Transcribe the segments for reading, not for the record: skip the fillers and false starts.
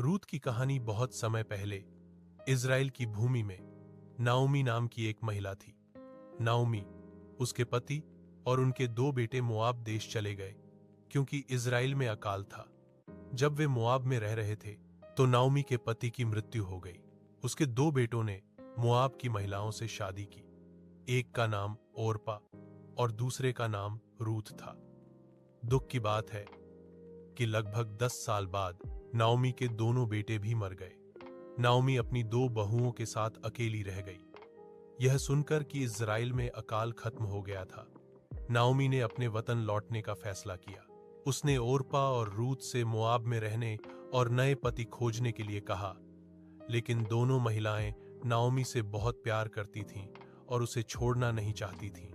रूत की कहानी बहुत समय पहले इज़राइल की भूमि में नाओमी नाम की एक महिला थी। नाओमी, उसके पति और उनके दो बेटे मोआब देश चले गए क्योंकि इज़राइल में अकाल था। जब वे मोआब में रह रहे थे तो नाओमी के पति की मृत्यु हो गई। उसके दो बेटों ने मोआब की महिलाओं से शादी की। एक का नाम ओरपा और दूसरे का नाम रूत था। दुख की बात है कि लगभग 10 साल बाद नाओमी के दोनों बेटे भी मर गए। नाओमी अपनी दो बहुओं के साथ अकेली रह गई। यह सुनकर कि इज़राइल में अकाल खत्म हो गया था, नाओमी ने अपने वतन लौटने का फैसला किया। उसने ओरपा और रूत से मोआब में रहने और नए पति खोजने के लिए कहा, लेकिन दोनों महिलाएं नाओमी से बहुत प्यार करती थीं और उसे छोड़ना नहीं चाहती थीं।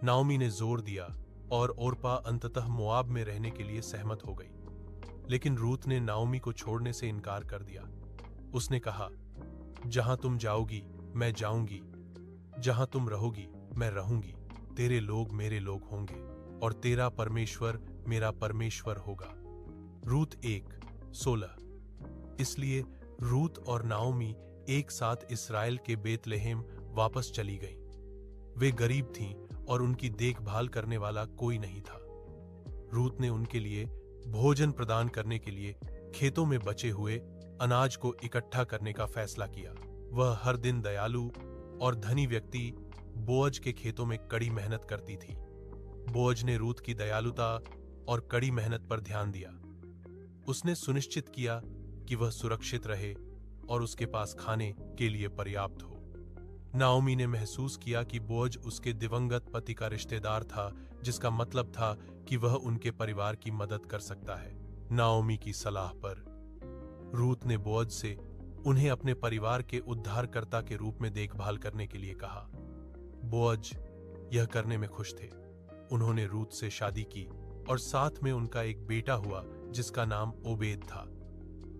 नाओमी ने जोर दिया और ओरपा अंततः मोआब में रहने के लिए सहमत हो गई। लेकिन रूत ने नाओमी को छोड़ने से इनकार कर दिया। उसने कहा, जहां तुम जाओगी मैं जाऊंगी, जहां तुम रहोगी मैं रहूंगी। तेरे लोग मेरे लोग होंगे और तेरा परमेश्वर मेरा परमेश्वर होगा। रूत 1:16। इसलिए रूत और नाओमी एक साथ इस्राएल के बेतलेहम वापस चली गईं। वे गरीब थीं और उनकी देखभाल करने वाला कोई नहीं था। रूत ने उनके लिए भोजन प्रदान करने के लिए खेतों में बचे हुए अनाज को इकट्ठा करने का फैसला किया। वह हर दिन दयालु और धनी व्यक्ति बोअज के खेतों में कड़ी मेहनत करती थी। बोअज ने रूत की दयालुता और कड़ी मेहनत पर ध्यान दिया। उसने सुनिश्चित किया कि वह सुरक्षित रहे और उसके पास खाने के लिए पर्याप्त हो। नाओमी ने महसूस किया कि बोअज उसके दिवंगत पति का रिश्तेदार था, जिसका मतलब था कि वह उनके परिवार की मदद कर सकता है। नाओमी की सलाह पर रूत ने बोअज से उन्हें अपने परिवार के उद्धारकर्ता के रूप में देखभाल करने के लिए कहा। बोअज यह करने में खुश थे। उन्होंने रूत से शादी की और साथ में उनका एक बेटा हुआ जिसका नाम ओबेद था।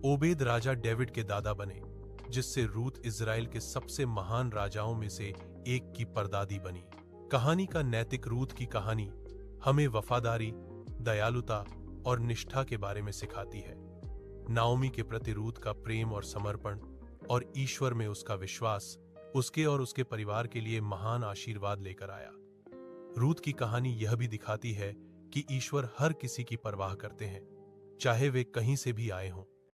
ओबेद राजा डेविड के दादा बने, जिससे रूत इज़राइल के सबसे महान राजाओं में से एक की परदादी बनी। कहानी का नैतिक रूत की कहानी हमें वफादारी, दयालुता और निष्ठा के बारे में सिखाती है। नाओमी के प्रति रूत का प्रेम और समर्पण और ईश्वर में उसका विश्वास उसके और उसके परिवार के लिए महान आशीर्वाद लेकर आया। रूत की कहानी यह भी दिखाती है कि ईश्वर हर किसी की परवाह करते हैं, चाहे वे कहीं से भी आए हों।